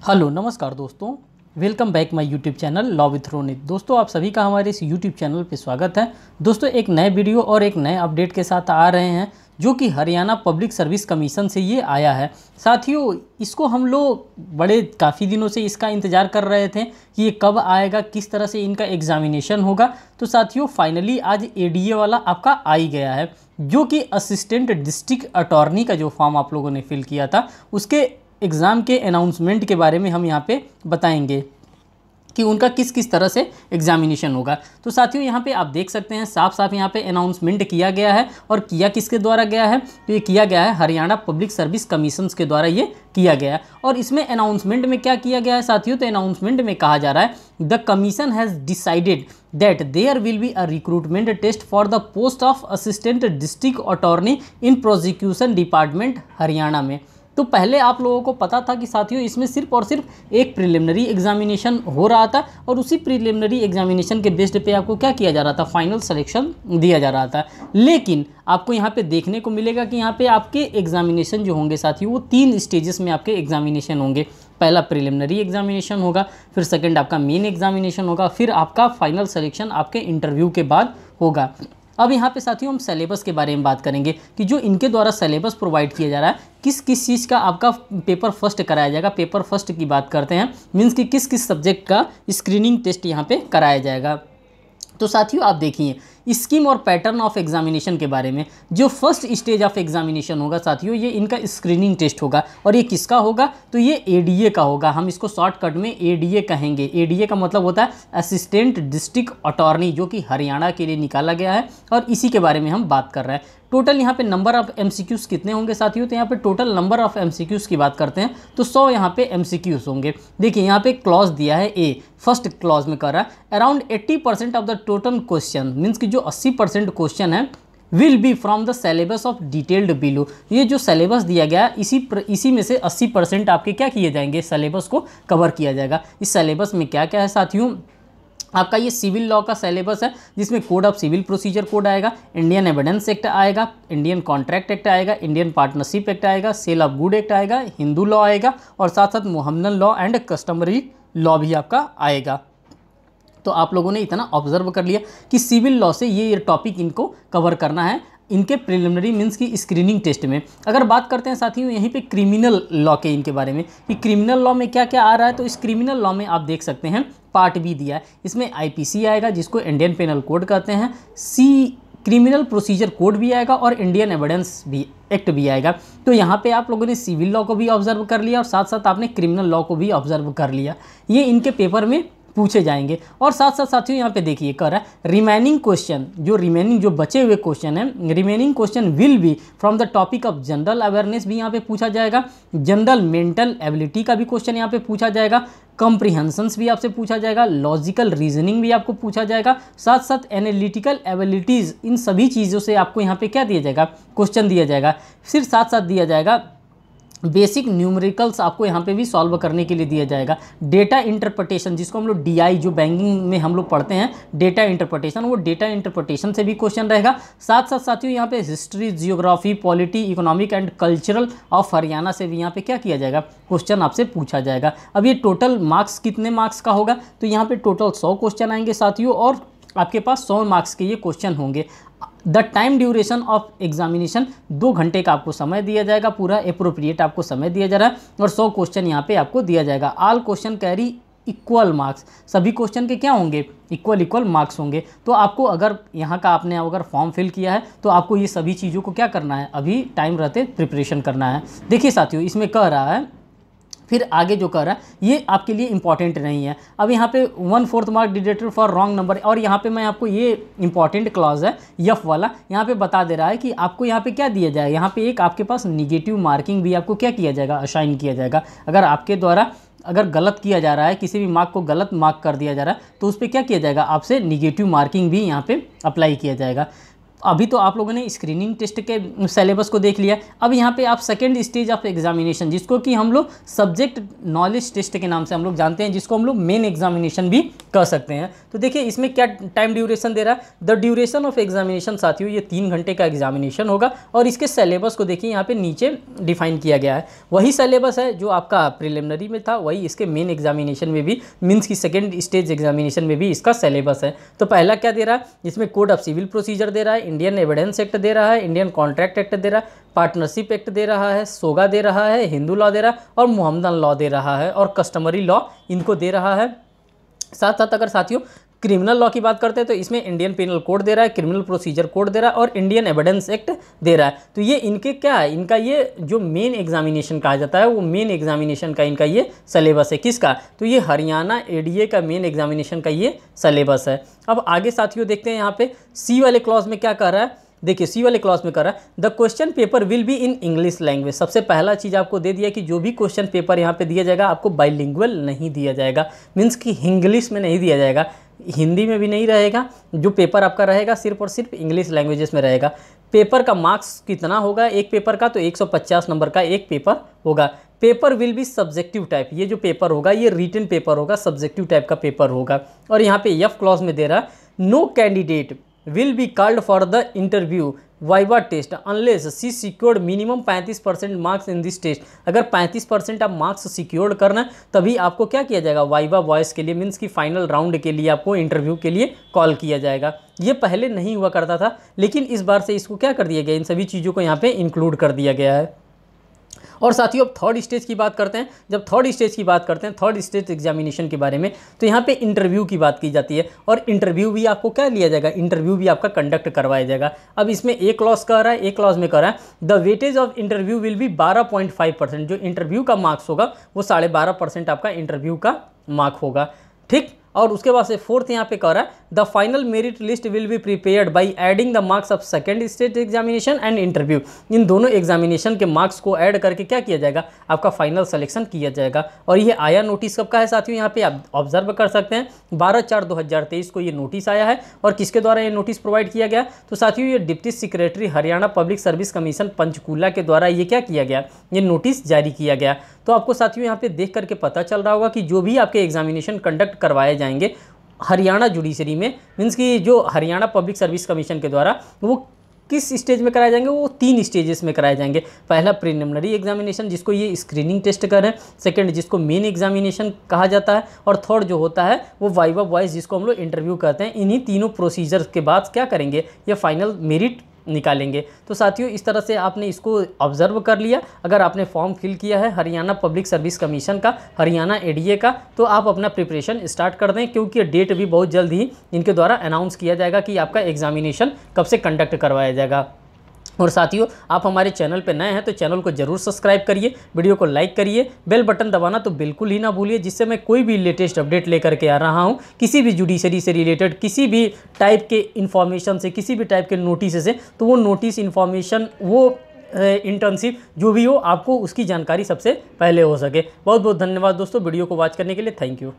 Hello नमस्कार दोस्तों, welcome back my YouTube channel law with Ronit. दोस्तों आप सभी का हमारे इस यूट्यूब चैनल पे स्वागत है। दोस्तों एक नए वीडियो और एक नए अपडेट के साथ आ रहे हैं जो कि हरियाणा पब्लिक सर्विस कमीशन से ये आया है। साथियों इसको हम लोग बड़े काफ़ी दिनों से इसका इंतज़ार कर रहे थे कि ये कब आएगा, किस तरह से इनका एग्जामिनेशन होगा। तो साथियों फाइनली आज एडीए वाला आपका आ ही गया है, जो कि असिस्टेंट डिस्ट्रिक्ट अटॉर्नी का जो फॉर्म आप लोगों ने फिल किया था उसके एग्ज़ाम के अनाउंसमेंट के बारे में हम यहाँ पे बताएंगे कि उनका किस किस तरह से एग्जामिनेशन होगा। तो साथियों यहाँ पे आप देख सकते हैं साफ साफ यहाँ पे अनाउंसमेंट किया गया है, और किया किसके द्वारा गया है तो ये किया गया है हरियाणा पब्लिक सर्विस कमीशन के द्वारा ये किया गया है। और इसमें अनाउंसमेंट में क्या किया गया है साथियों, तो अनाउंसमेंट में कहा जा रहा है the commission has decided that there will be a recruitment test for the post of assistant district attorney in prosecution department Haryana में। तो पहले आप लोगों को पता था कि साथियों इसमें सिर्फ और सिर्फ एक प्रिलिमिनरी एग्जामिनेशन हो रहा था, और उसी प्रिलिमिनरी एग्जामिनेशन के बेस्ड पे आपको क्या किया जा रहा था, फाइनल सिलेक्शन दिया जा रहा था। लेकिन आपको यहाँ पे देखने को मिलेगा कि यहाँ पे आपके एग्जामिनेशन जो होंगे साथियों वो 3 स्टेजेस में आपके एग्जामिनेशन होंगे। पहला प्रिलिमिनरी एग्जामिनेशन होगा, फिर सेकंड आपका मेन एग्जामिनेशन होगा, फिर आपका फाइनल सिलेक्शन आपके इंटरव्यू के बाद होगा। अब यहाँ पे साथियों हम सिलेबस के बारे में बात करेंगे कि जो इनके द्वारा सिलेबस प्रोवाइड किया जा रहा है, किस किस चीज़ का आपका पेपर फर्स्ट कराया जाएगा। पेपर फर्स्ट की बात करते हैं, मीन्स कि किस किस सब्जेक्ट का स्क्रीनिंग टेस्ट यहाँ पे कराया जाएगा। तो साथियों आप देखिए स्कीम और पैटर्न ऑफ एग्जामिनेशन के बारे में। जो फर्स्ट स्टेज ऑफ एग्जामिनेशन होगा साथियों ये इनका स्क्रीनिंग टेस्ट होगा, और ये किसका होगा तो ये एडीए का होगा। हम इसको शॉर्टकट में एडीए कहेंगे। एडीए का मतलब होता है असिस्टेंट डिस्ट्रिक्ट अटॉर्नी, जो कि हरियाणा के लिए निकाला गया है, और इसी के बारे में हम बात कर रहे हैं। टोटल यहाँ पे नंबर ऑफ एमसीक्यूज़ कितने होंगे साथियों, तो यहाँ पे टोटल नंबर ऑफ एमसीक्यूज़ की बात करते हैं तो 100 यहाँ पे एमसीक्यूज़ होंगे। देखिए यहाँ पे क्लॉज दिया है ए, फर्स्ट क्लॉज में कर रहा है around 80% of the total question, means कि जो 80% क्वेश्चन है will be from the syllabus of detailed below. ये जो सिलेबस दिया गया इसी में से 80% आपके क्या किए जाएंगे, सिलेबस को कवर किया जाएगा। इस सिलेबस में क्या क्या है साथियों, आपका ये सिविल लॉ का सिलेबस है जिसमें code of civil procedure code आएगा, इंडियन एविडेंस एक्ट आएगा, इंडियन कॉन्ट्रैक्ट एक्ट आएगा, इंडियन पार्टनरशिप एक्ट आएगा, सेल ऑफ गुड एक्ट आएगा, हिंदू लॉ आएगा, और साथ साथ Mohammedan law and customary law भी आपका आएगा। तो आप लोगों ने इतना ऑब्जर्व कर लिया कि सिविल लॉ से ये टॉपिक इनको कवर करना है इनके प्रिलिमिनरी मीन्स की स्क्रीनिंग टेस्ट में। अगर बात करते हैं साथियों यहीं पे क्रिमिनल लॉ के इनके बारे में कि क्रिमिनल लॉ में क्या क्या आ रहा है, तो इस क्रिमिनल लॉ में आप देख सकते हैं पार्ट बी दिया है। इसमें आईपीसी आएगा जिसको इंडियन पेनल कोड कहते हैं, सी क्रिमिनल प्रोसीजर कोड भी आएगा, और इंडियन एविडेंस भी एक्ट भी आएगा। तो यहाँ पे आप लोगों ने सिविल लॉ को भी ऑब्जर्व कर लिया और साथ साथ आपने क्रिमिनल लॉ को भी ऑब्जर्व कर लिया। ये इनके पेपर में पूछे जाएंगे। और साथ साथ साथियों यहाँ पे देखिए कर रहा है रिमेनिंग क्वेश्चन, जो बचे हुए क्वेश्चन हैं, remaining question will be from the topic of general awareness भी यहाँ पे पूछा जाएगा, जनरल मेंटल एबिलिटी का भी क्वेश्चन यहाँ पे पूछा जाएगा, कॉम्प्रिहेंशंस भी आपसे पूछा जाएगा, लॉजिकल रीजनिंग भी आपको पूछा जाएगा, साथ साथ एनालिटिकल एबिलिटीज़, इन सभी चीज़ों से आपको यहाँ पे क्या दिया जाएगा, क्वेश्चन दिया जाएगा। फिर साथ साथ दिया जाएगा बेसिक न्यूमेरिकल्स आपको यहाँ पे भी सॉल्व करने के लिए दिया जाएगा, डेटा इंटरप्रिटेशन जिसको हम लोग डीआई जो बैंकिंग में हम लोग पढ़ते हैं डेटा इंटरप्रिटेशन, वो डेटा इंटरप्रिटेशन से भी क्वेश्चन रहेगा। साथ साथ साथियों यहाँ पे history, geography, polity, economic and cultural of Haryana से भी यहाँ पे क्या किया जाएगा, क्वेश्चन आपसे पूछा जाएगा। अब ये टोटल मार्क्स कितने मार्क्स का होगा, तो यहाँ पे टोटल 100 क्वेश्चन आएंगे साथियों, और आपके पास 100 मार्क्स के ये क्वेश्चन होंगे। The time duration of examination 2 घंटे का आपको समय दिया जाएगा, पूरा अप्रोप्रिएट आपको समय दिया जा रहा है, और 100 क्वेश्चन यहाँ पे आपको दिया जाएगा। All question carry equal marks, सभी क्वेश्चन के क्या होंगे, इक्वल मार्क्स होंगे। तो आपको अगर यहाँ का आपने अगर फॉर्म फिल किया है तो आपको ये सभी चीज़ों को क्या करना है, अभी टाइम रहते प्रिपरेशन करना है। देखिए साथियों इसमें कह रहा है, फिर आगे जो कर रहा है ये आपके लिए इंपॉर्टेंट नहीं है। अब यहाँ पे 1/4 mark deducted for wrong number, और यहाँ पे मैं आपको ये इंपॉर्टेंट क्लॉज है यफ वाला, यहाँ पे बता दे रहा है कि आपको यहाँ पे क्या दिया जाए, यहाँ पे एक आपके पास निगेटिव मार्किंग भी आपको क्या किया जाएगा, असाइन किया जाएगा। अगर आपके द्वारा अगर गलत किया जा रहा है, किसी भी मार्क को गलत मार्क कर दिया जा रहा है, तो उस पर क्या किया जाएगा, आपसे निगेटिव मार्किंग भी यहाँ पे अप्लाई किया जाएगा। अभी तो आप लोगों ने स्क्रीनिंग टेस्ट के सिलेबस को देख लिया। अब यहाँ पे आप सेकेंड स्टेज ऑफ एग्जामिनेशन, जिसको कि हम लोग सब्जेक्ट नॉलेज टेस्ट के नाम से हम लोग जानते हैं, जिसको हम लोग मेन एग्जामिनेशन भी कह सकते हैं। तो देखिए इसमें क्या टाइम ड्यूरेशन दे रहा है। द ड्यूरेशन ऑफ एग्जामिनेशन साथियों, ये 3 घंटे का एग्जामिनेशन होगा। और इसके सिलेबस को देखिए यहाँ पे नीचे डिफाइन किया गया है। वही सिलेबस है जो आपका प्रिलिमिनरी में था, वही इसके मेन एग्जामिनेशन में भी, मीन्स की सेकेंड स्टेज एग्जामिनेशन में भी इसका सिलेबस है। तो पहला क्या दे रहा है, इसमें कोड ऑफ सिविल प्रोसीजर दे रहा है, इंडियन एविडेंस एक्ट दे रहा है, इंडियन कॉन्ट्रैक्ट एक्ट दे रहा है, पार्टनरशिप एक्ट दे रहा है, सोगा दे रहा है, हिंदू लॉ दे रहा है और मोहम्मदन लॉ दे रहा है और कस्टमरी लॉ इनको दे रहा है। साथ साथ अगर साथियों क्रिमिनल लॉ की बात करते हैं तो इसमें इंडियन पेनल कोड दे रहा है, क्रिमिनल प्रोसीजर कोड दे रहा है और इंडियन एविडेंस एक्ट दे रहा है। तो ये इनके क्या है, इनका ये जो मेन एग्जामिनेशन कहा जाता है, वो मेन एग्जामिनेशन का इनका ये सिलेबस है। किसका, तो ये हरियाणा एडीए का मेन एग्जामिनेशन का ये सिलेबस है। अब आगे साथियों देखते हैं यहाँ पे सी वाले क्लॉज में क्या कह रहा है। देखिए सी वाले क्लॉज में कर रहा है, the question paper will be in English language. सबसे पहला चीज़ आपको दे दिया कि जो भी क्वेश्चन पेपर यहाँ पे दिया जाएगा आपको बाइलिंगुअल नहीं दिया जाएगा, मीन्स कि इंग्लिश में नहीं दिया जाएगा, हिंदी में भी नहीं रहेगा। जो पेपर आपका रहेगा सिर्फ और सिर्फ इंग्लिश लैंग्वेजेस में रहेगा। पेपर का मार्क्स कितना होगा एक पेपर का, तो 150 नंबर का एक पेपर होगा। Paper will be subjective type, ये जो पेपर होगा ये रिटन पेपर होगा, सब्जेक्टिव टाइप का पेपर होगा। और यहाँ पे एफ क्लॉज में दे रहा है, no candidate will be called for the interview viva test unless she secured minimum 35% marks in this test. अगर 35% आप मार्क्स सिक्योर्ड करना है तभी आपको क्या किया जाएगा, वाइवा वॉइस के लिए, मीन्स कि फाइनल राउंड के लिए आपको इंटरव्यू के लिए कॉल किया जाएगा। ये पहले नहीं हुआ करता था, लेकिन इस बार से इसको क्या कर दिया गया, इन सभी चीज़ों को यहाँ पे इंक्लूड कर दिया गया है। और साथियों अब थर्ड स्टेज की बात करते हैं। जब थर्ड स्टेज की बात करते हैं, थर्ड स्टेज एग्जामिनेशन के बारे में, तो यहाँ पे इंटरव्यू की बात की जाती है। और इंटरव्यू भी आपको क्या लिया जाएगा, इंटरव्यू भी आपका कंडक्ट करवाया जाएगा। अब इसमें एक क्लॉज कह रहा है, एक क्लॉज में कह रहा है the weightage of interview will be 12.5%। जो इंटरव्यू का मार्क्स होगा वो 12.5% आपका इंटरव्यू का मार्क होगा, ठीक। और उसके बाद से फोर्थ यहाँ पे कह रहा है the final merit list will be prepared by adding the marks of second stage examination and interview. इन दोनों एग्जामिनेशन के मार्क्स को ऐड करके क्या किया जाएगा, आपका फाइनल सिलेक्शन किया जाएगा। और ये आया नोटिस कब का है साथियों, यहाँ पे आप ऑब्जर्व कर सकते हैं 12/4/2023 को ये नोटिस आया है। और किसके द्वारा ये नोटिस प्रोवाइड किया गया, तो साथियों ये deputy secretary Haryana public service commission Panchkula के द्वारा ये क्या किया गया, ये नोटिस जारी किया गया। तो आपको साथियों यहाँ पे देख करके पता चल रहा होगा कि जो भी आपके एग्जामिनेशन कंडक्ट करवाए जाएंगे हरियाणा जुडिशरी में, मीन्स कि जो हरियाणा पब्लिक सर्विस कमीशन के द्वारा, वो किस स्टेज में कराए जाएंगे, वो 3 स्टेजेस में कराए जाएंगे। पहला प्रिलिमिनरी एग्जामिनेशन जिसको ये स्क्रीनिंग टेस्ट कर रहे हैं, सेकंड जिसको मेन एग्जामिनेशन कहा जाता है, और थर्ड जो होता है वो वाइवा वॉइस जिसको हम लोग इंटरव्यू कहते हैं। इन्हीं तीनों प्रोसीजर के बाद क्या करेंगे, ये फाइनल मेरिट निकालेंगे। तो साथियों इस तरह से आपने इसको ऑब्जर्व कर लिया। अगर आपने फॉर्म फिल किया है हरियाणा पब्लिक सर्विस कमीशन का, हरियाणा एडीए का, तो आप अपना प्रिपरेशन स्टार्ट कर दें, क्योंकि डेट भी बहुत जल्द ही इनके द्वारा अनाउंस किया जाएगा कि आपका एग्जामिनेशन कब से कंडक्ट करवाया जाएगा। और साथियों आप हमारे चैनल पर नए हैं तो चैनल को जरूर सब्सक्राइब करिए, वीडियो को लाइक करिए, बेल बटन दबाना तो बिल्कुल ही ना भूलिए, जिससे मैं कोई भी लेटेस्ट अपडेट लेकर के आ रहा हूं, किसी भी जुडिशरी से रिलेटेड, किसी भी टाइप के इन्फॉर्मेशन से, किसी भी टाइप के नोटिस से, तो वो नोटिस इन्फॉर्मेशन, वो इंटर्नशिप जो भी हो, आपको उसकी जानकारी सबसे पहले हो सके। बहुत बहुत धन्यवाद दोस्तों वीडियो को वॉच करने के लिए, थैंक यू।